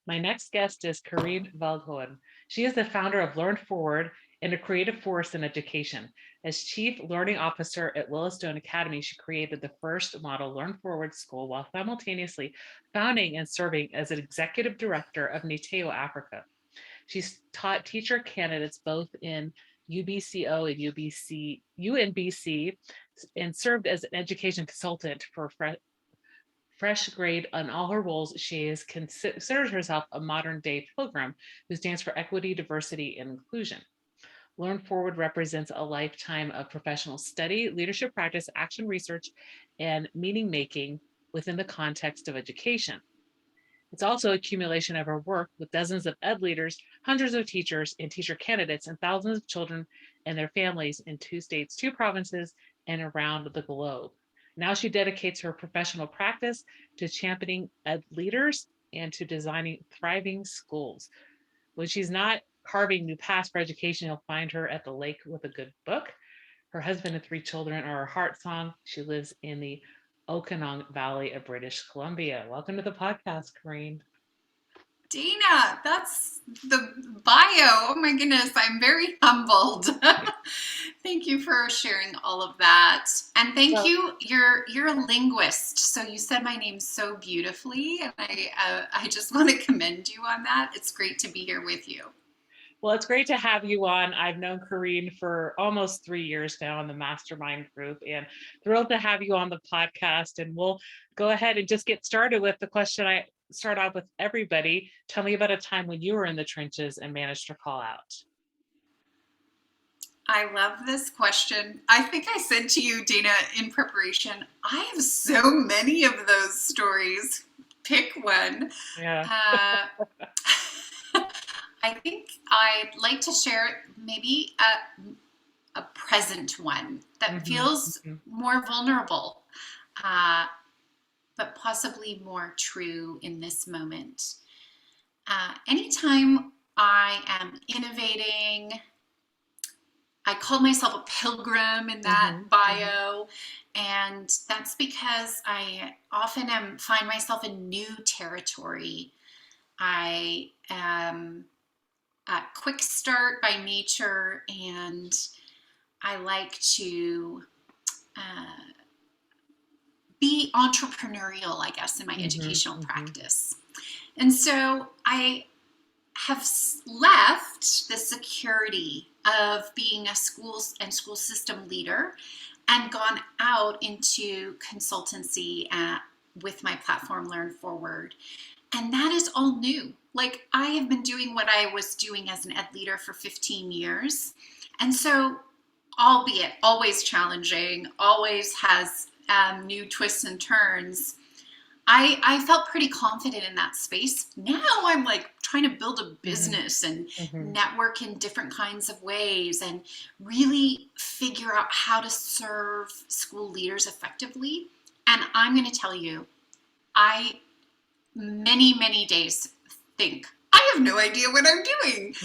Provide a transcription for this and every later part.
My next guest is Karine Veldhoen. She is the founder of Learn Forward and a creative force in education. As Chief Learning Officer at Willowstone Academy, she created the first model Learn Forward school while simultaneously founding and serving as an executive director of Niteo Africa. She's taught teacher candidates both in UBC-O and UNBC and served as an education consultant for fresh grade on all her roles. She has considered herself a modern day pilgrim who stands for equity, diversity, and inclusion. Learn Forward represents a lifetime of professional study, leadership practice, action research, and meaning making within the context of education. It's also accumulation of her work with dozens of ed leaders, hundreds of teachers and teacher candidates, and thousands of children and their families in 2 states, 2 provinces, and around the globe. Now she dedicates her professional practice to championing ed leaders and to designing thriving schools. When she's not carving new paths for education, you'll find her at the lake with a good book. Her husband and 3 children are her heart song. She lives in the Okanagan Valley of British Columbia. Welcome to the podcast, Karine. Dana, that's the bio. Oh my goodness, I'm very humbled. Thank you for sharing all of that. And thank you. You're a linguist, so you said my name so beautifully, and I just want to commend you on that. It's great to be here with you. Well, it's great to have you on. I've known Karine for almost 3 years now in the mastermind group, and thrilled to have you on the podcast. And we'll go ahead and just get started with the question I start off with everybody. Tell me about a time when you were in the trenches and managed to call out. I love this question. I think I said to you, Dana, in preparation, I have so many of those stories. Pick one. Yeah. I think I'd like to share maybe a present one that feels more vulnerable, but possibly more true in this moment. Anytime I am innovating, I called myself a pilgrim in that bio, and that's because I often find myself in new territory. I am a quick start by nature, and I like to be entrepreneurial, I guess, in my educational practice. And so I have left the security of being a schools and school system leader and gone out into consultancy with my platform Learn Forward. And that is all new. Like, I have been doing what I was doing as an ed leader for 15 years. And so, albeit always challenging, always has new twists and turns, I felt pretty confident in that space. Now I'm like trying to build a business and network in different kinds of ways and really figure out how to serve school leaders effectively. And I'm going to tell you, many days think, I have no idea what I'm doing.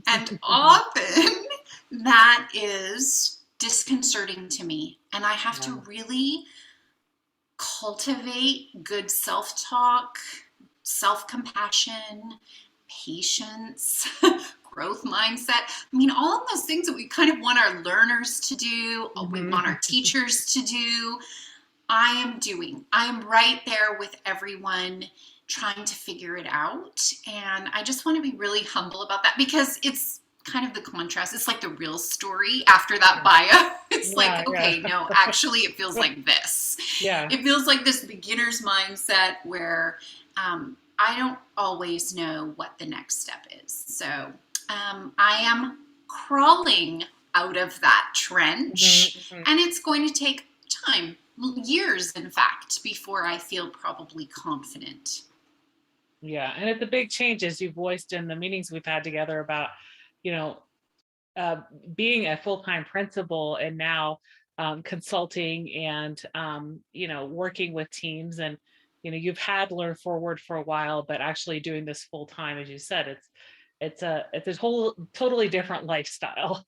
And often that is disconcerting to me. And I have to really cultivate good self-talk, self-compassion, patience, growth mindset. I mean, all of those things that we kind of want our learners to do, we want our teachers to do, I am doing. I am right there with everyone trying to figure it out. And I just want to be really humble about that, because it's kind of the contrast. It's like the real story after that bio. It's no, actually it feels like this. It feels like this beginner's mindset where I don't always know what the next step is. So I am crawling out of that trench, and it's going to take time, years in fact, before I feel probably confident. Yeah, and it's a big change, as you've voiced in the meetings we've had together about, being a full-time principal and now consulting and, working with teams. And, you've had Learn Forward for a while, but actually doing this full-time, as you said, it's a whole totally different lifestyle.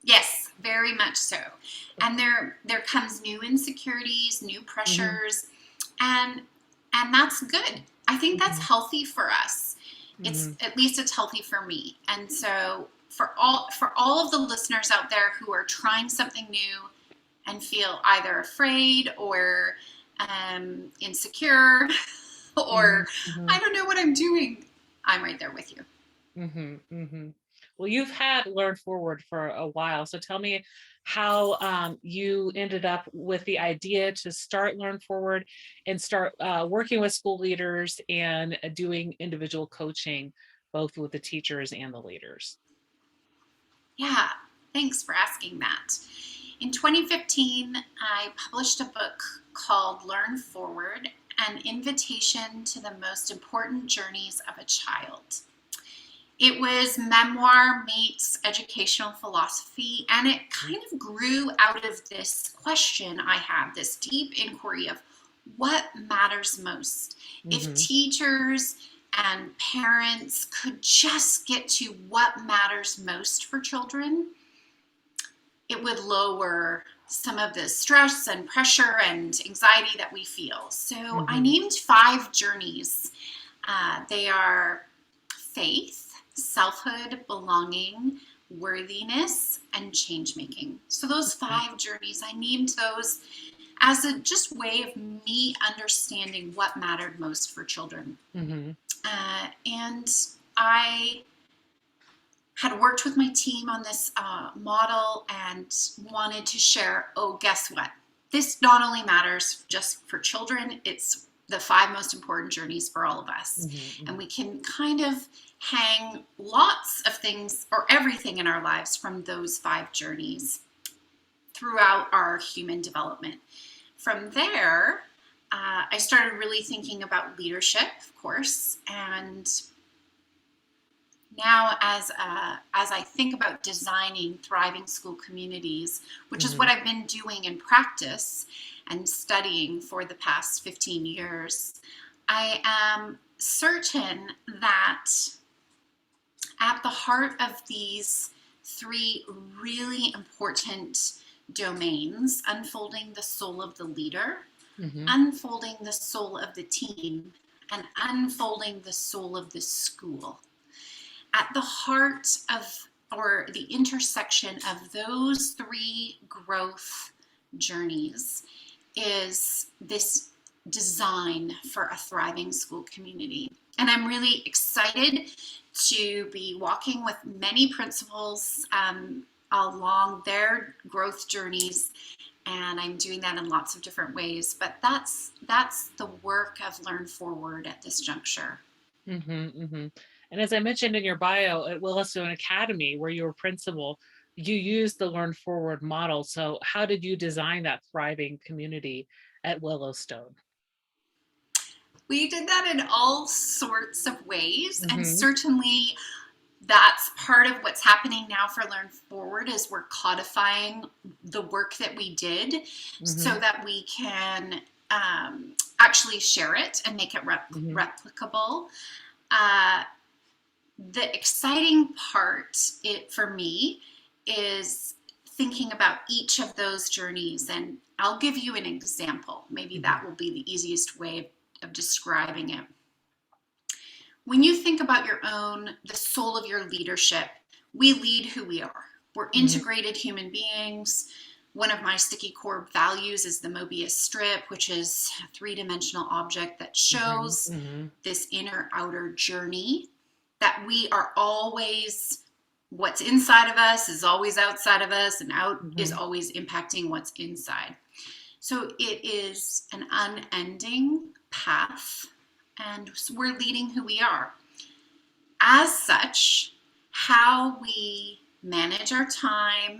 Yes, very much so. And there comes new insecurities, new pressures, and that's good. I think that's Mhm. healthy for us. It's Mhm. at least it's healthy for me. And so for all of the listeners out there who are trying something new and feel either afraid or insecure or Mhm. I Mhm. don't know what I'm doing, I'm right there with you. Mhm. Mhm. Well, you've had Learn Forward for a while, so tell me how you ended up with the idea to start Learn Forward and start working with school leaders and doing individual coaching, both with the teachers and the leaders. Yeah, thanks for asking that. In 2015, I published a book called Learn Forward, an invitation to the most important journeys of a child. It was memoir meets educational philosophy, and it kind of grew out of this question I had, this deep inquiry of what matters most. If Mm-hmm. teachers and parents could just get to what matters most for children, it would lower some of the stress and pressure and anxiety that we feel. So I Mm-hmm. named 5 journeys. They are faith, selfhood, belonging, worthiness, and change making. So those 5 journeys, I named those as a just way of me understanding what mattered most for children. Mm-hmm. And I had worked with my team on this model and wanted to share, oh, guess what? This not only matters just for children, it's the 5 most important journeys for all of us. And Mm-hmm. we can kind of hang lots of things or everything in our lives from those 5 journeys throughout our human development. From there, I started really thinking about leadership, of course, and now as I think about designing thriving school communities, which is Mm-hmm. what I've been doing in practice and studying for the past 15 years, I am certain that at the heart of these 3 really important domains, unfolding the soul of the leader, Mm-hmm. unfolding the soul of the team, and unfolding the soul of the school, at the heart of or the intersection of those 3 growth journeys is this design for a thriving school community. And I'm really excited to be walking with many principals along their growth journeys. And I'm doing that in lots of different ways. But that's the work of Learn Forward at this juncture. Mm-hmm. Mm-hmm. And as I mentioned in your bio at Willowstone Academy, where you were principal, you used the Learn Forward model. So how did you design that thriving community at Willowstone? We did that in all sorts of ways, and Mm-hmm. certainly that's part of what's happening now for Learn Forward is we're codifying the work that we did Mm-hmm. so that we can actually share it and make it Mm-hmm. replicable. Uh, the exciting part for me is thinking about each of those journeys, and I'll give you an example. Maybe Mm-hmm. that will be the easiest way of describing it. When you think about the soul of your leadership, we lead who we are. We're Mm-hmm. integrated human beings. One of my sticky core values is the Mobius strip, which is a 3-dimensional object that shows Mm-hmm. this inner outer journey, that we are always, what's inside of us is always outside of us, and out is Mm-hmm. always impacting what's inside. So it is an unending path, and we're leading who we are. As such, how we manage our time,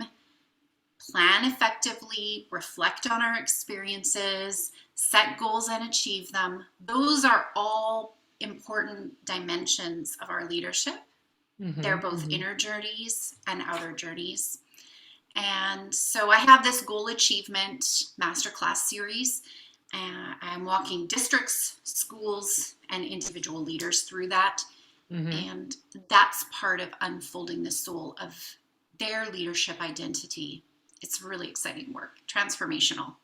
plan effectively, reflect on our experiences, set goals and achieve them, those are all important dimensions of our leadership. They're both Mm-hmm. inner journeys and outer journeys. And so I have this goal achievement masterclass series. I'm walking districts, schools, and individual leaders through that. Mm-hmm. And that's part of unfolding the soul of their leadership identity. It's really exciting work, transformational.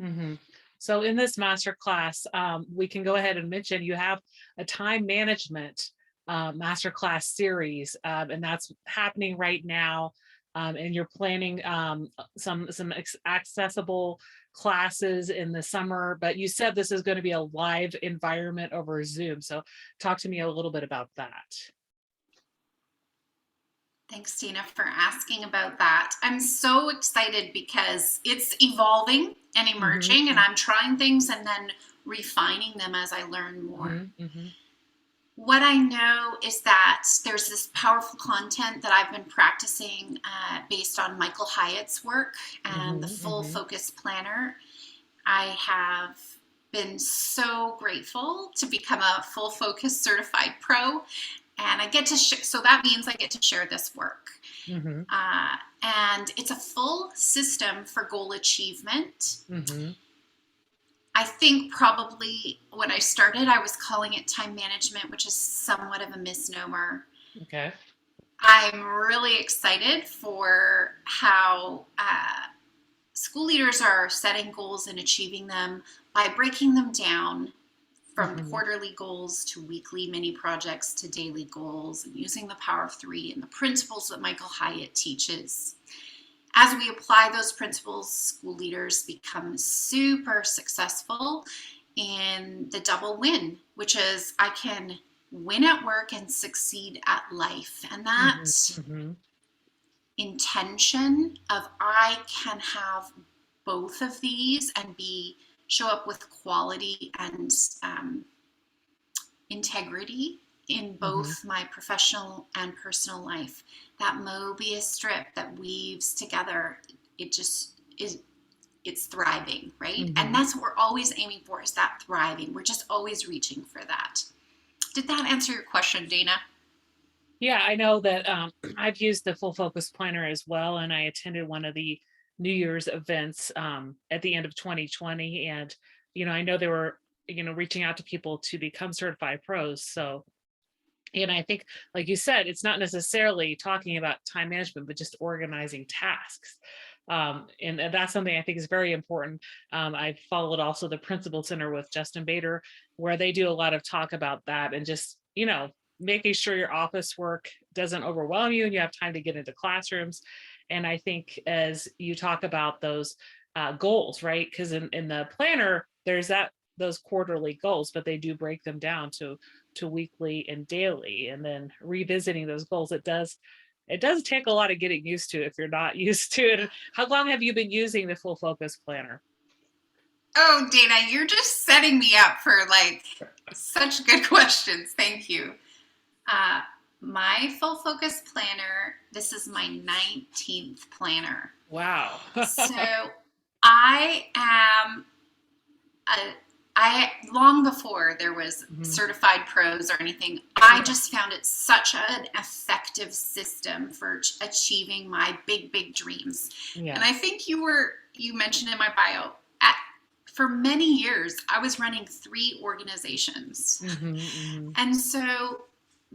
Mm-hmm. So in this master class, we can go ahead and mention you have a time management masterclass series, and that's happening right now. And you're planning some accessible classes in the summer, but you said this is going to be a live environment over Zoom. So talk to me a little bit about that. Thanks, Dana, for asking about that. I'm so excited because it's evolving and emerging, and I'm trying things and then refining them as I learn more. What I know is that there's this powerful content that I've been practicing based on Michael Hyatt's work and the Full Focus Planner. I have been so grateful to become a Full Focus certified pro, and I get to share, so that means I get to share this work. And it's a full system for goal achievement. I think probably when I started, I was calling it time management, which is somewhat of a misnomer. Okay. I'm really excited for how school leaders are setting goals and achieving them by breaking them down from quarterly goals to weekly mini projects to daily goals, and using the power of three and the principles that Michael Hyatt teaches. As we apply those principles, school leaders become super successful in the double win, which is I can win at work and succeed at life. And that intention of I can have both of these and show up with quality and integrity in both my professional and personal life. That Mobius strip that weaves together, it just is, it's thriving, right? And that's what we're always aiming for, is that thriving. We're just always reaching for that. Did that answer your question, Dana? Yeah, I know that I've used the Full Focus Planner as well, and I attended one of the New Year's events at the end of 2020, and I know they were reaching out to people to become certified pros. So, and I think, like you said, it's not necessarily talking about time management, but just organizing tasks. And that's something I think is very important. I followed also the Principal Center with Justin Bader, where they do a lot of talk about that, and just making sure your office work doesn't overwhelm you and you have time to get into classrooms. And I think as you talk about those goals, right? Because in the planner, there's those quarterly goals, but they do break them down to weekly and daily, and then revisiting those goals. It does take a lot of getting used to if you're not used to it. How long have you been using the Full Focus Planner? Oh, Dana, you're just setting me up for such good questions. Thank you. My Full Focus Planner, this is my 19th planner. Wow. So I am long before there was certified pros or anything, I just found it such an effective system for achieving my big dreams. And I think you mentioned in my bio, for many years, I was running 3 organizations. And so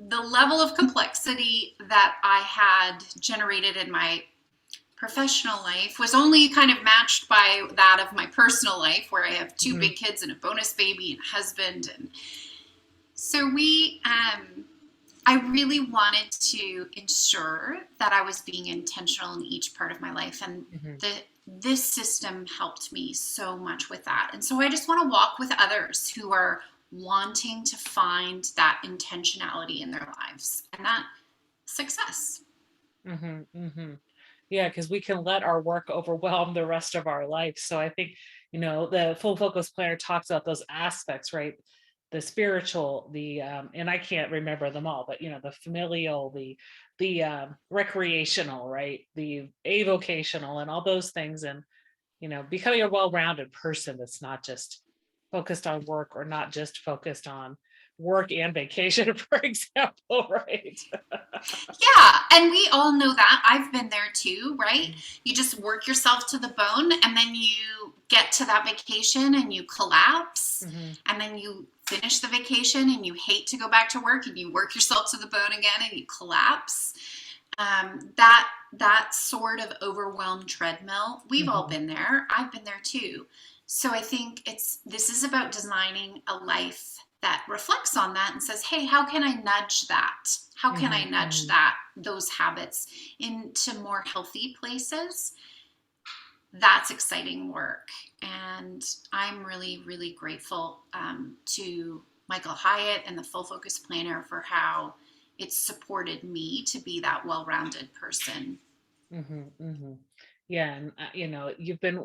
the level of complexity that I had generated in my professional life was only kind of matched by that of my personal life, where I have 2 big kids and a bonus baby and a husband. And so I really wanted to ensure that I was being intentional in each part of my life. And this system helped me so much with that. And so I just want to walk with others who are wanting to find that intentionality in their lives and that success. Yeah, because we can let our work overwhelm the rest of our life. So I think, the Full Focus Planner talks about those aspects, right? The spiritual, the and I can't remember them all, but the familial, the recreational, right? The avocational, and all those things, and becoming a well-rounded person that's not just focused on work, or not just focused on work and vacation, for example, right? Yeah, and we all know that. I've been there too, right? You just work yourself to the bone, and then you get to that vacation and you collapse, and then you finish the vacation and you hate to go back to work, and you work yourself to the bone again and you collapse. That sort of overwhelmed treadmill, we've all been there. I've been there too. So I think this is about designing a life that reflects on that and says, hey, how can I nudge that? How can I nudge those habits into more healthy places? That's exciting work. And I'm really, really grateful to Michael Hyatt and the Full Focus Planner for how it's supported me to be that well-rounded person. Yeah, and you've been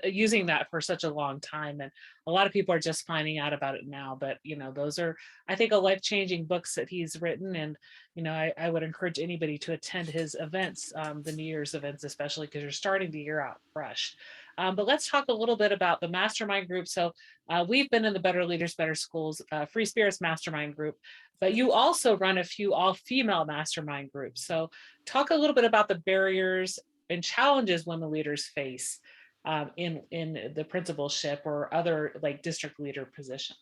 using that for such a long time, and a lot of people are just finding out about it now. But those are, I think, a life-changing books that he's written, and I would encourage anybody to attend his events, the New Year's events, especially because you're starting the year out fresh. But let's talk a little bit about the mastermind group. So we've been in the Better Leaders, Better Schools Free Spirits Mastermind group, but you also run a few all-female mastermind groups. So talk a little bit about the barriers and challenges women leaders face in the principalship or other like district leader positions.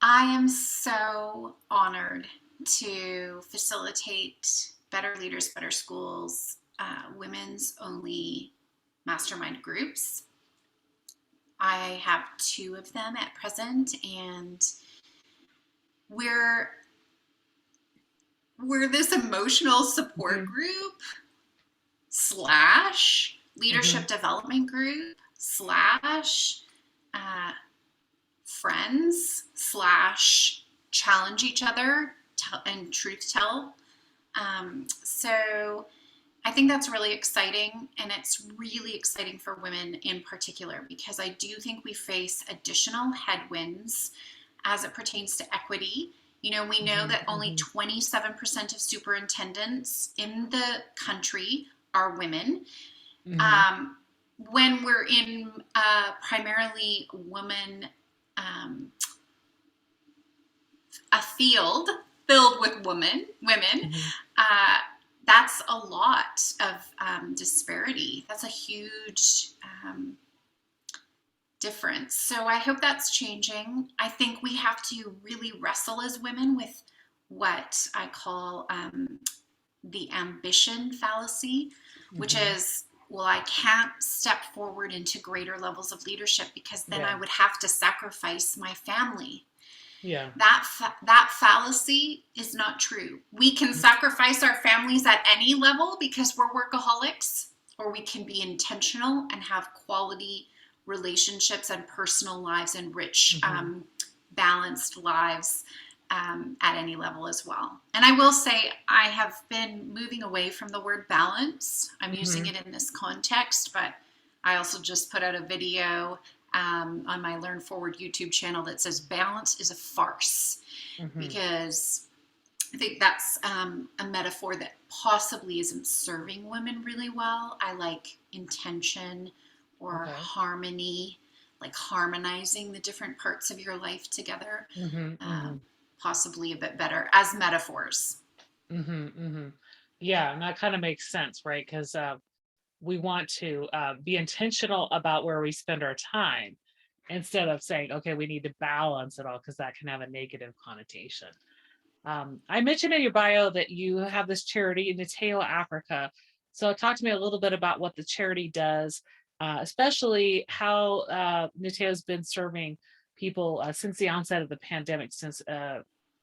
I am so honored to facilitate Better Leaders, Better Schools, women's only mastermind groups. I have 2 of them at present, and we're this emotional support group / leadership development group / friends / challenge each other and truth tell. So I think that's really exciting, and it's really exciting for women in particular, because I do think we face additional headwinds as it pertains to equity. We know that only 27% of superintendents in the country are women. When we're in primarily woman, a field filled with women, that's a lot of disparity. That's a huge difference. So I hope that's changing. I think we have to really wrestle as women with what I call the ambition fallacy, which is, well, I can't step forward into greater levels of leadership because then I would have to sacrifice my family. Yeah. That fallacy is not true. We can sacrifice our families at any level because we're workaholics, or we can be intentional and have quality relationships and personal lives and rich, balanced lives at any level as well. And I will say I have been moving away from the word balance. I'm using it in this context, but I also just put out a video on my Learn Forward YouTube channel that says balance is a farce, because I think that's a metaphor that possibly isn't serving women really well. I like intention or harmony, like harmonizing the different parts of your life together, possibly a bit better as metaphors. Yeah, and that kind of makes sense, right? Because we want to be intentional about where we spend our time instead of saying, okay, we need to balance it all, because that can have a negative connotation. I mentioned in your bio that you have this charity, Niteo Africa. So talk to me a little bit about what the charity does, especially how Niteo has been serving people since the onset of the pandemic, since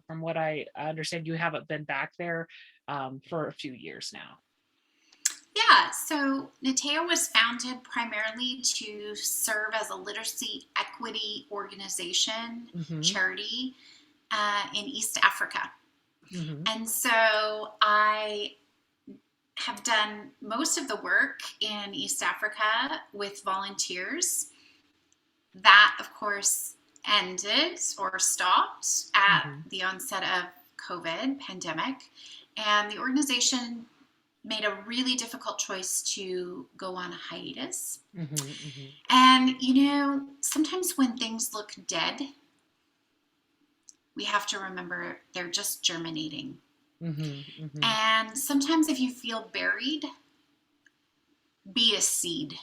from what I understand, you haven't been back there for a few years now. Yeah, so Niteo was founded primarily to serve as a literacy equity organization, charity in East Africa. And so I have done most of the work in East Africa with volunteers. That, of course, ended or stopped at the onset of COVID pandemic. And the organization made a really difficult choice to go on a hiatus. And, sometimes when things look dead, we have to remember they're just germinating. And sometimes if you feel buried, be a seed.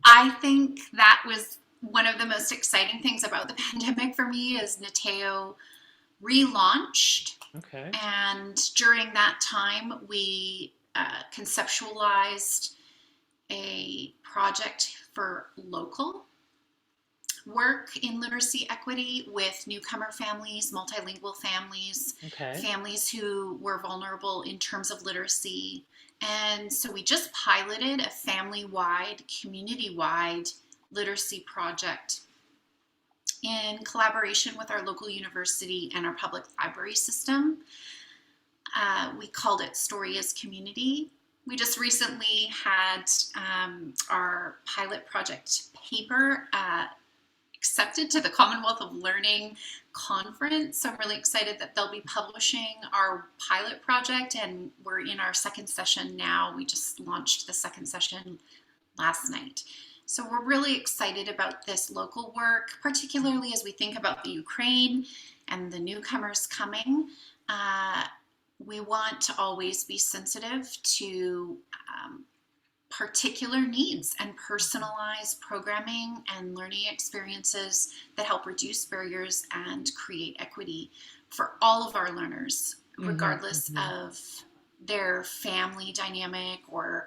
I think that was one of the most exciting things about the pandemic for me, is Niteo relaunched. And during that time, we conceptualized a project for local work in literacy equity with newcomer families, multilingual families, Okay. families who were vulnerable in terms of literacy. And so we just piloted a family-wide, community-wide literacy project in collaboration with our local university and our public library system. We called it Story as Community. We just recently had our pilot project paper accepted to the Commonwealth of Learning conference. So I'm really excited that they'll be publishing our pilot project, and we're in our second session now. We just launched the second session last night. So we're really excited about this local work, particularly as we think about the Ukraine and the newcomers coming. We want to always be sensitive to particular needs and personalize programming and learning experiences that help reduce barriers and create equity for all of our learners, regardless of their family dynamic or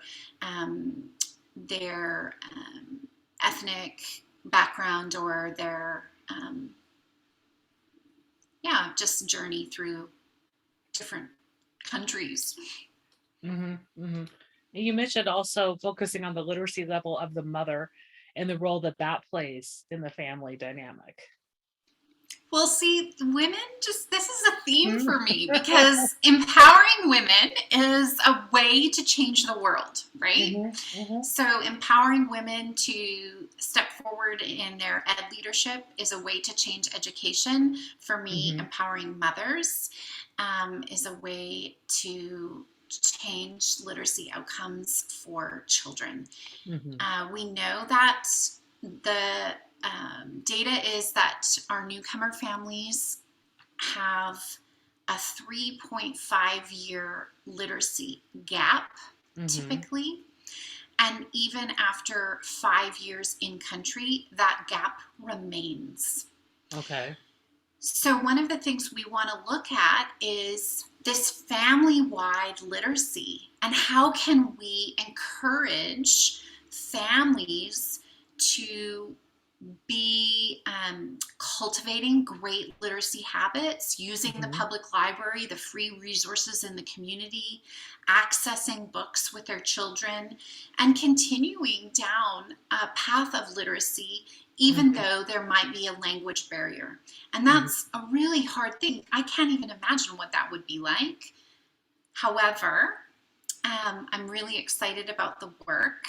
their ethnic background or their just journey through different countries. You mentioned also focusing on the literacy level of the mother and the role that that plays in the family dynamic. Well, see, this is a theme for me because empowering women is a way to change the world, right? So empowering women to step forward in their ed leadership is a way to change education. For me, empowering mothers is a way to change literacy outcomes for children. We know that the data is that our newcomer families have a 3.5-year literacy gap, typically. And even after 5 years in country, that gap remains. Okay. So one of the things we want to look at is this family-wide literacy and how can we encourage families to be cultivating great literacy habits, using the public library, the free resources in the community, accessing books with their children, and continuing down a path of literacy, even though there might be a language barrier. And that's a really hard thing. I can't even imagine what that would be like. However, I'm really excited about the work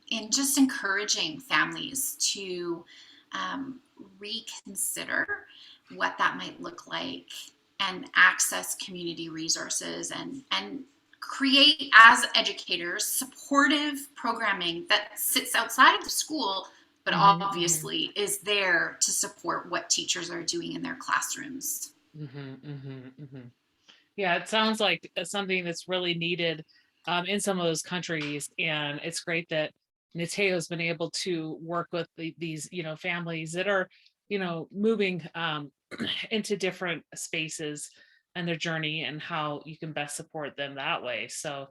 in just encouraging families to reconsider what that might look like and access community resources and create, as educators, supportive programming that sits outside of the school, but obviously is there to support what teachers are doing in their classrooms. Yeah, it sounds like something that's really needed in some of those countries, and it's great that Niteo has been able to work with these, families that are, moving into different spaces and their journey and how you can best support them that way. So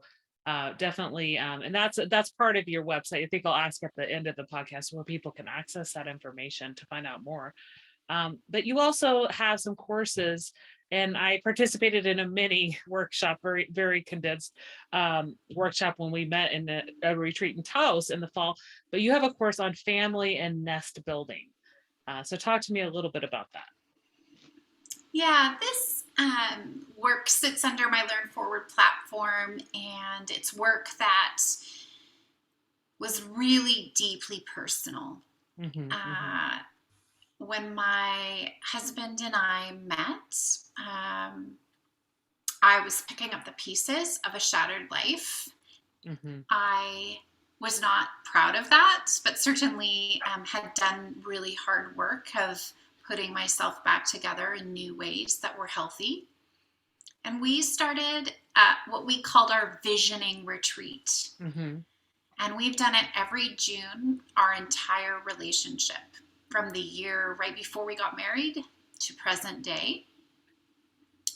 definitely, and that's part of your website. I think I'll ask at the end of the podcast where people can access that information to find out more. But you also have some courses, and I participated in a mini workshop, very, very condensed workshop when we met in a retreat in Taos in the fall. But you have a course on family and nest building. So talk to me a little bit about that. Yeah, this work sits under my Learn Forward platform, and it's work that was really deeply personal. When my husband and I met, I was picking up the pieces of a shattered life. I was not proud of that, but certainly had done really hard work of putting myself back together in new ways that were healthy. And we started what we called our visioning retreat. And we've done it every June, our entire relationship, from the year right before we got married to present day.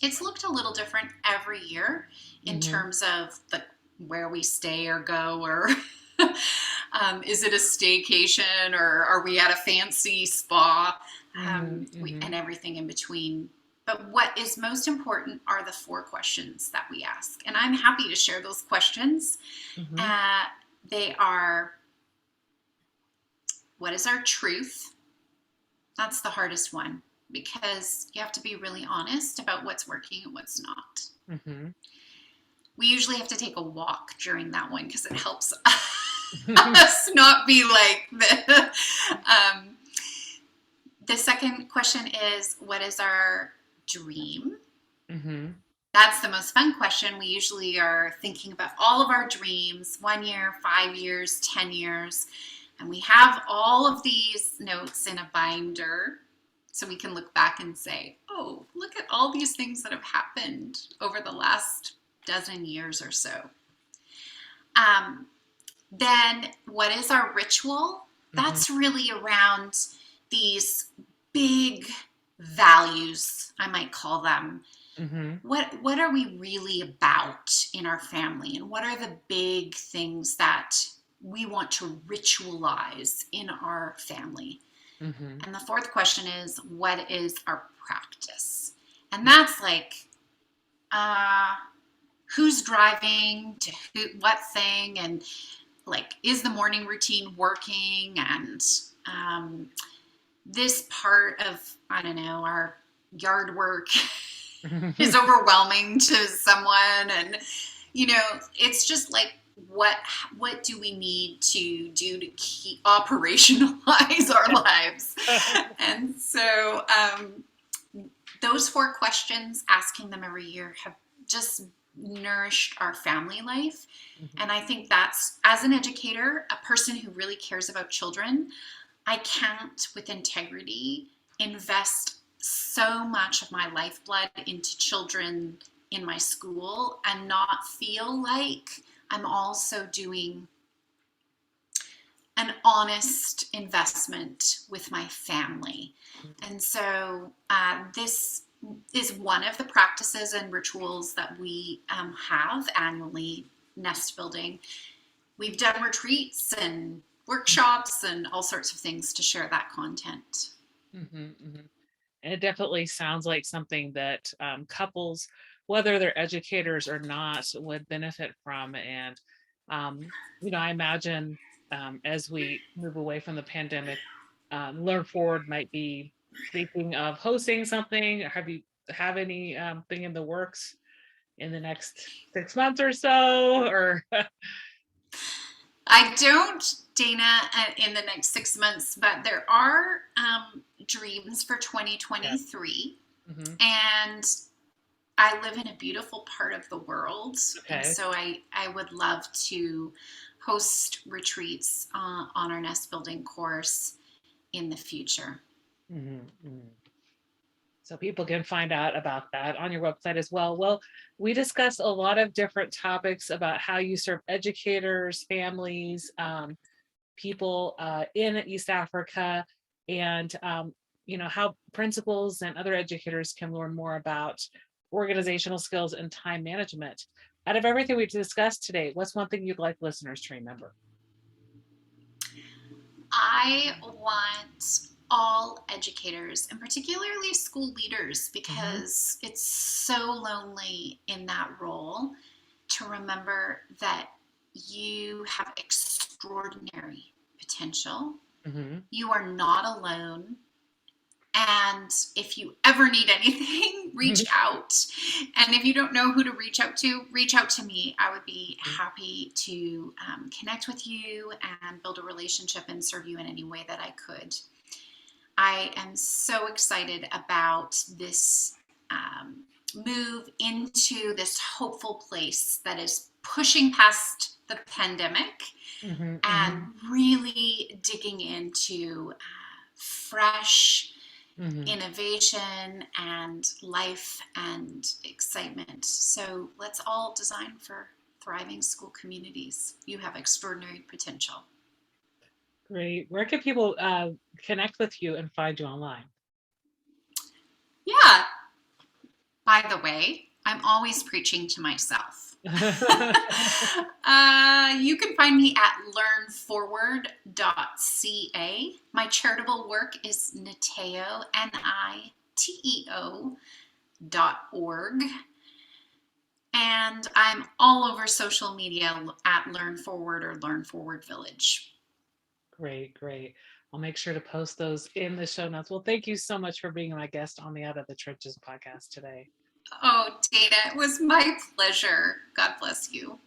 It's looked a little different every year in terms of the where we stay or go, or is it a staycation, or are we at a fancy spa, and everything in between. But what is most important are the 4 questions that we ask. And I'm happy to share those questions. They are, what is our truth? That's the hardest one, because you have to be really honest about what's working and what's not. We usually have to take a walk during that one because it helps us not be like the second question is, what is our dream? That's the most fun question. We usually are thinking about all of our dreams, 1 year, 5 years, 10 years. And we have all of these notes in a binder so we can look back and say, oh, look at all these things that have happened over the last dozen years or so. Then what is our ritual? That's really around these big values, I might call them. What are we really about in our family? And what are the big things that we want to ritualize in our family? And the 4th question is, what is our practice? And that's like, who's driving to what thing, and like, is the morning routine working? And this part of, I don't know, our yard work is overwhelming to someone. And, you know, it's just like, what do we need to do to keep operationalize our lives? And so those 4 questions, asking them every year, have just nourished our family life. And I think that's, as an educator, a person who really cares about children, I can't with integrity invest so much of my lifeblood into children in my school and not feel like I'm also doing an honest investment with my family. And so this is one of the practices and rituals that we have annually, nest building. We've done retreats and workshops and all sorts of things to share that content. And it definitely sounds like something that couples, whether they're educators or not, would benefit from. And, you know, I imagine as we move away from the pandemic, Learn Forward might be thinking of hosting something. Have any thing in the works in the next 6 months or so? Or I don't, Dana, in the next 6 months, but there are dreams for 2023. And I live in a beautiful part of the world. And so I would love to host retreats on our nest building course in the future. So people can find out about that on your website as well. Well, we discussed a lot of different topics about how you serve educators, families, people in East Africa, and you know, how principals and other educators can learn more about organizational skills and time management. Out of everything we've discussed today, what's one thing you'd like listeners to remember? I want all educators, and particularly school leaders, because it's so lonely in that role, to remember that you have extraordinary potential. You are not alone. And if you ever need anything, reach out. And if you don't know who to reach out to me. I would be happy to connect with you and build a relationship and serve you in any way that I could. I am so excited about this move into this hopeful place that is pushing past the pandemic and really digging into fresh innovation and life and excitement. So let's all design for thriving school communities. You have extraordinary potential. Great. Where can people connect with you and find you online? Yeah. By the way, I'm always preaching to myself. You can find me at learnforward.ca. My charitable work is Niteo, Niteo.org. And I'm all over social media at Learn Forward or Learn Forward Village. Great, great. I'll make sure to post those in the show notes. Well, thank you so much for being my guest on the Out of the Trenches podcast today. Oh, Dana, it was my pleasure. God bless you.